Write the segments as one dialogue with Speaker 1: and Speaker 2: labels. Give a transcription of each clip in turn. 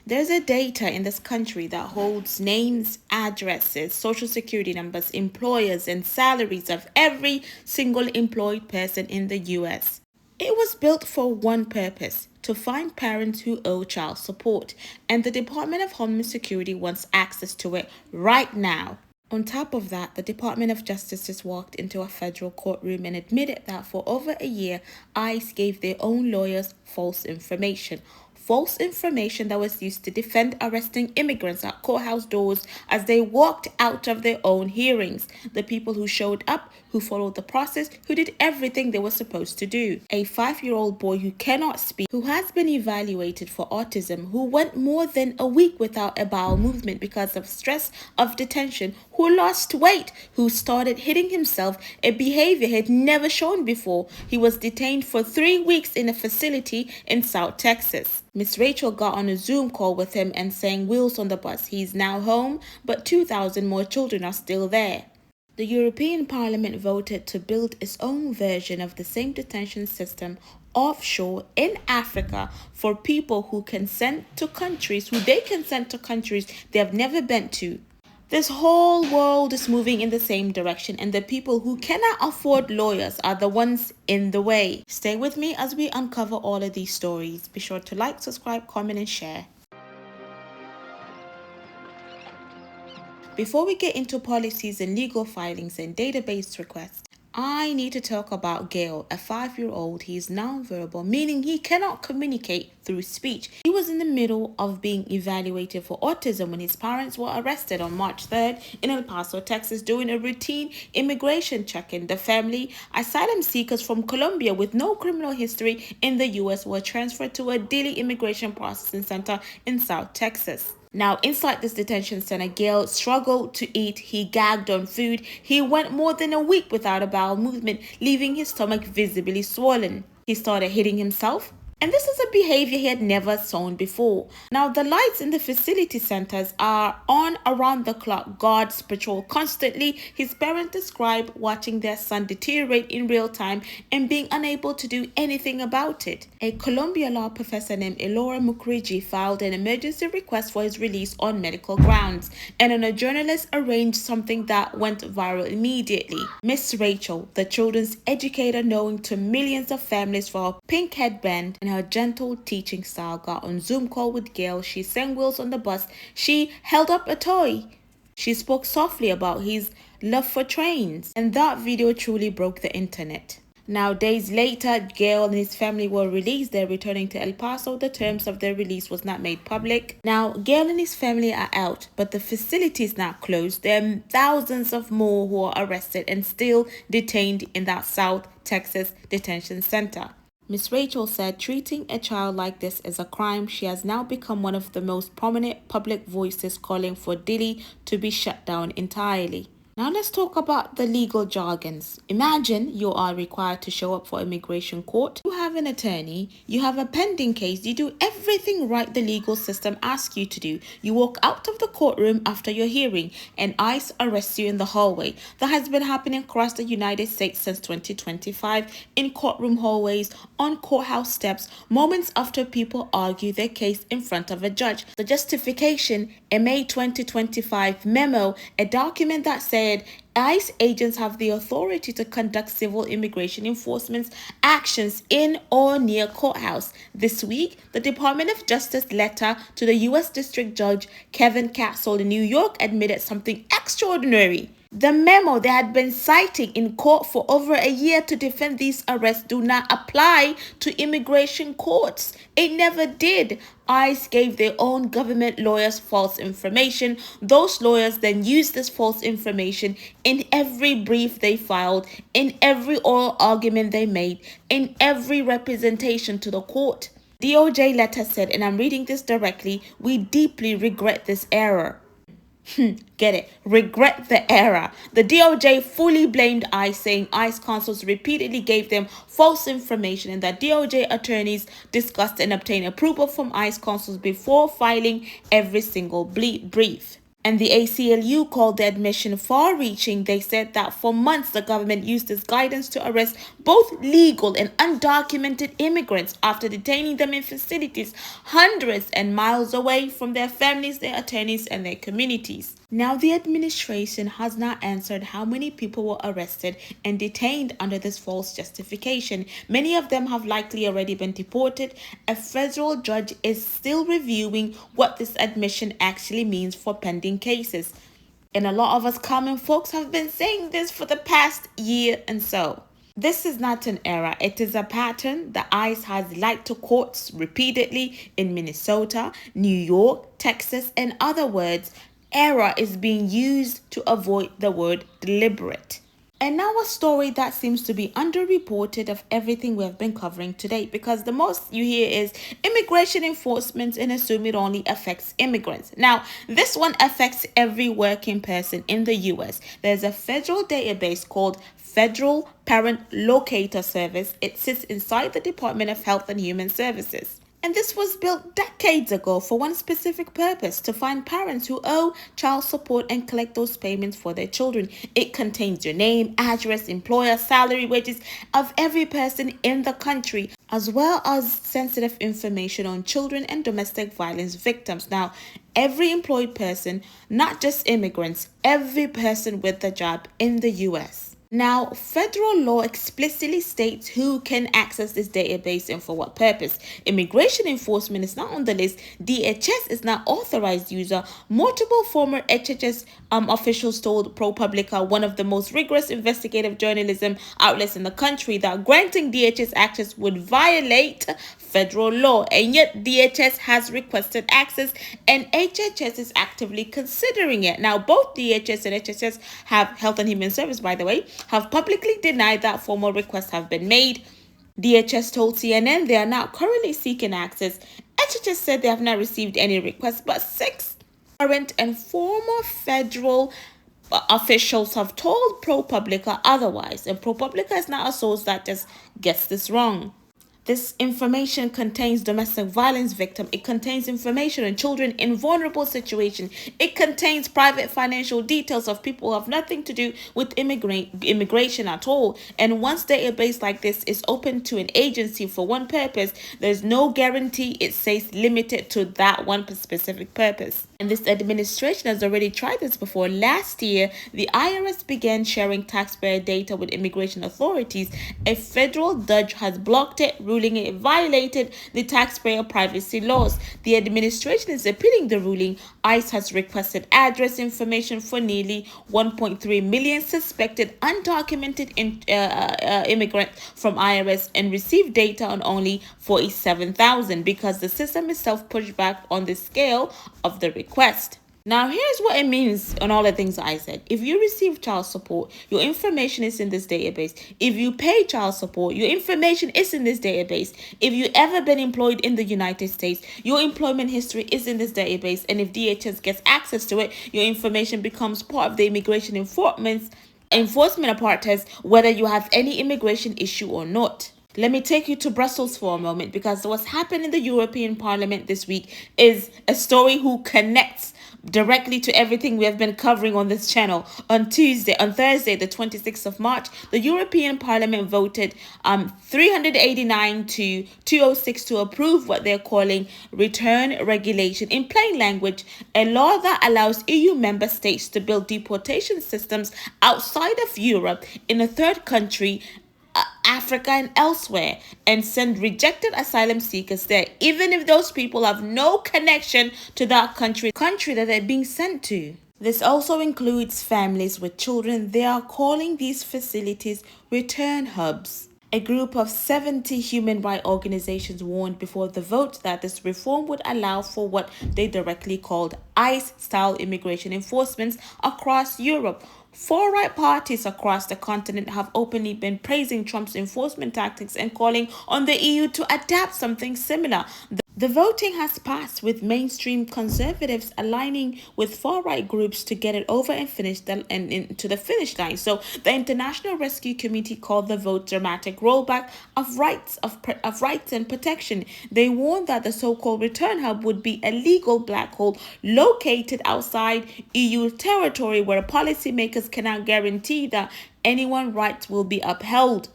Speaker 1: There's a data in this country that holds names, addresses, social security numbers, employers, and salaries of every single employed person in the US. It was built for one purpose: to find parents who owe child support, and the Department of Homeland Security wants access to it right now. On top of that, the Department of Justice just walked into a federal courtroom and admitted that for over a year, ICE gave their own lawyers false information. False information that was used to defend arresting immigrants at courthouse doors as they walked out of their own hearings. The people who showed up, who followed the process, who did everything they were supposed to do. A 5-year-old boy who cannot speak, who has been evaluated for autism, who went more than a week without a bowel movement because of stress of detention, who lost weight, who started hitting himself, a behavior he had never shown before. He was detained for 3 weeks in a facility in South Texas. Miss Rachel got on a Zoom call with him and sang "Wheels on the Bus." He's now home, but 2,000 more children are still there. The European Parliament voted to build its own version of the same detention system offshore in Africa for people who consent to countries they have never been to. This whole world is moving in the same direction, and the people who cannot afford lawyers are the ones in the way. Stay with me as we uncover all of these stories. Be sure to like, subscribe, comment, and share. Before we get into policies and legal filings and database requests, I need to talk about Gael, a 5-year-old. He is nonverbal, meaning he cannot communicate through speech. He was in the middle of being evaluated for autism when his parents were arrested on March 3rd in El Paso, Texas, doing a routine immigration check-in. The family, asylum seekers from Colombia with no criminal history in the U.S., were transferred to a Dilley Immigration Processing Center in South Texas. Now, inside this detention center, Gael struggled to eat. He gagged on food. He went more than a week without a bowel movement, leaving his stomach visibly swollen. He started hitting himself, and this is a behavior he had never shown before. Now, the lights in the facility centers are on around the clock. Guards patrol constantly. His parents describe watching their son deteriorate in real time and being unable to do anything about it. A Columbia law professor named Elora Mukherjee filed an emergency request for his release on medical grounds, and a journalist arranged something that went viral immediately. Miss Rachel, the children's educator known to millions of families for her pink headband and her gentle teaching style, got on Zoom call with Gael. She sang "Wheels on the Bus." She held up a toy. She spoke softly about his love for trains, and that video truly broke the internet. Now, days later, Gael and his family were released. They're returning to El Paso. The terms of their release was not made public. Now, Gael and his family are out, but the facility is now closed. There are thousands of more who are arrested and still detained in that South Texas detention center. Miss Rachel said treating a child like this is a crime. She has now become one of the most prominent public voices calling for Dilley to be shut down entirely. Now let's talk about the legal jargons. Imagine you are required to show up for immigration court. You have an attorney, you have a pending case, you do everything right the legal system asks you to do. You walk out of the courtroom after your hearing and ICE arrests you in the hallway. That has been happening across the United States since 2025, in courtroom hallways, on courthouse steps, moments after people argue their case in front of a judge. The justification, a May 2025 memo, a document that said ICE agents have the authority to conduct civil immigration enforcement actions in or near courthouse. This week, the Department of Justice letter to the U.S. District Judge Kevin Castle in New York admitted something extraordinary. The memo they had been citing in court for over a year to defend these arrests do not apply to immigration courts. It never did. ICE gave their own government lawyers false information. Those lawyers then used this false information in every brief they filed, in every oral argument they made, in every representation to the court. DOJ letter said, and I'm reading this directly, "We deeply regret this error." Get it? Regret the error. The DOJ fully blamed ICE, saying ICE counsels repeatedly gave them false information and that DOJ attorneys discussed and obtained approval from ICE counsels before filing every single brief. And the ACLU called the admission far-reaching. They said that for months the government used this guidance to arrest both legal and undocumented immigrants after detaining them in facilities hundreds and miles away from their families, their attorneys, and their communities. Now, the administration has not answered how many people were arrested and detained under this false justification. Many of them have likely already been deported. A federal judge is still reviewing what this admission actually means for pending cases. And a lot of us common folks have been saying this for the past year and so. This is not an error, it is a pattern. The ICE has lied to courts repeatedly in Minnesota, New York, Texas, and other words. Error is being used to avoid the word deliberate. And now a story that seems to be underreported of everything we have been covering today, because the most you hear is immigration enforcement and assume it only affects immigrants. Now, this one affects every working person in the US. There's a federal database called Federal Parent Locator Service. It sits inside the Department of Health and Human Services. And this was built decades ago for one specific purpose: to find parents who owe child support and collect those payments for their children. It contains your name, address, employer, salary, wages of every person in the country, as well as sensitive information on children and domestic violence victims. Now, every employed person, not just immigrants, every person with a job in the US. Now, federal law explicitly states who can access this database and for what purpose. Immigration enforcement is not on the list. DHS is not authorized user. Multiple former HHS officials told ProPublica, one of the most rigorous investigative journalism outlets in the country, that granting DHS access would violate federal law. And yet DHS has requested access and HHS is actively considering it. Now, both DHS and HHS have Health and Human Service, by the way, have publicly denied that formal requests have been made. DHS told CNN they are now currently seeking access. HHS said they have not received any requests, but 6 current and former federal officials have told ProPublica otherwise. And ProPublica is not a source that just gets this wrong. This information contains domestic violence victim. It contains information on children in vulnerable situations. It contains private financial details of people who have nothing to do with immigration at all. And once database like this is open to an agency for one purpose, there's no guarantee it stays limited to that one specific purpose. And this administration has already tried this before. Last year, the IRS began sharing taxpayer data with immigration authorities. A federal judge has blocked it, ruling it violated the taxpayer privacy laws. The administration is appealing the ruling. ICE has requested address information for nearly 1.3 million suspected undocumented immigrants from IRS and received data on only 47,000 because the system itself pushed back on the scale of the request. Now, here's what it means on all the things I said. If you receive child support, your information is in this database. If you pay child support, your information is in this database. If you ever been employed in the United States, your employment history is in this database. And if DHS gets access to it, your information becomes part of the immigration enforcement apparatus, whether you have any immigration issue or not. Let me take you to Brussels for a moment, because what's happened in the European Parliament this week is a story who connects directly to everything we have been covering on this channel. On Thursday, the 26th of March, the European Parliament voted 389 to 206 to approve what they're calling return regulation. In plain language, a law that allows EU member states to build deportation systems outside of Europe in a third country, Africa and elsewhere, and send rejected asylum seekers there, even if those people have no connection to that country that they're being sent to. This also includes families with children. They are calling these facilities return hubs. A group of 70 human rights organizations warned before the vote that this reform would allow for what they directly called ICE-style immigration enforcement across Europe. Far-right parties across the continent have openly been praising Trump's enforcement tactics and calling on the EU to adapt something similar. The voting has passed, with mainstream conservatives aligning with far-right groups to get it over and into the finish line. So the International Rescue Committee called the vote dramatic rollback of rights and protection. They warned that the so-called return hub would be a legal black hole located outside EU territory where policymakers cannot guarantee that anyone's rights will be upheld.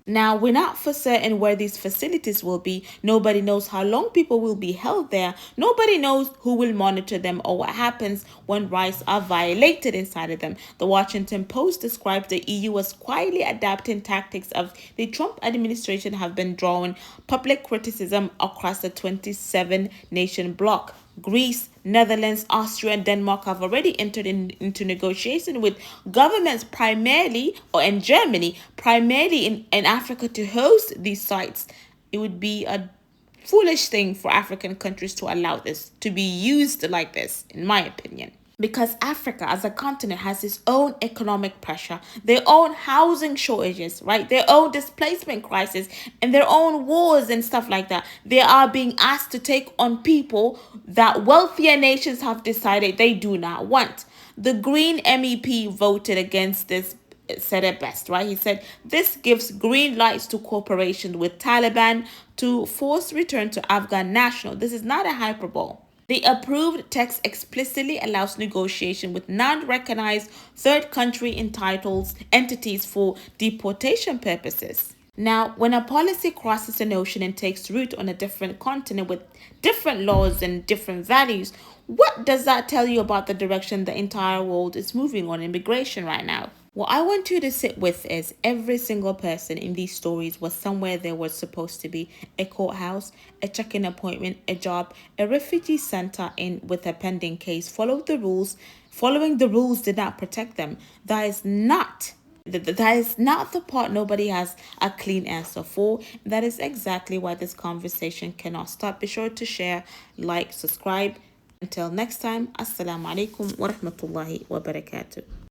Speaker 1: Now, we're not for certain where these facilities will be. Nobody knows how long people will be held there. Nobody knows who will monitor them or what happens when rights are violated inside of them. The Washington Post described the EU as quietly adapting tactics of the Trump administration have been drawing public criticism across the 27-nation bloc. Greece, Netherlands, Austria, and Denmark have already entered into negotiation with governments primarily, or in Germany, primarily in Africa to host these sites. It would be a foolish thing for African countries to allow this to be used like this, in my opinion. Because Africa as a continent has its own economic pressure, their own housing shortages, right? Their own displacement crisis, and their own wars and stuff like that. They are being asked to take on people that wealthier nations have decided they do not want. The Green MEP voted against this, said it best, right? He said this gives green lights to cooperation with Taliban to force return to Afghan national. This is not a hyperbole. The approved text explicitly allows negotiation with non-recognized third country entitled entities for deportation purposes. Now, when a policy crosses an ocean and takes root on a different continent with different laws and different values, what does that tell you about the direction the entire world is moving on immigration right now? What I want you to sit with is every single person in these stories was somewhere there was supposed to be: a courthouse, a check-in appointment, a job, a refugee center in with a pending case. Followed the rules. Following the rules did not protect them. That is not the part nobody has a clean answer for. That is exactly why this conversation cannot stop. Be sure to share, like, subscribe. Until next time, Assalamu alaikum wa rahmatullahi wa barakatuh.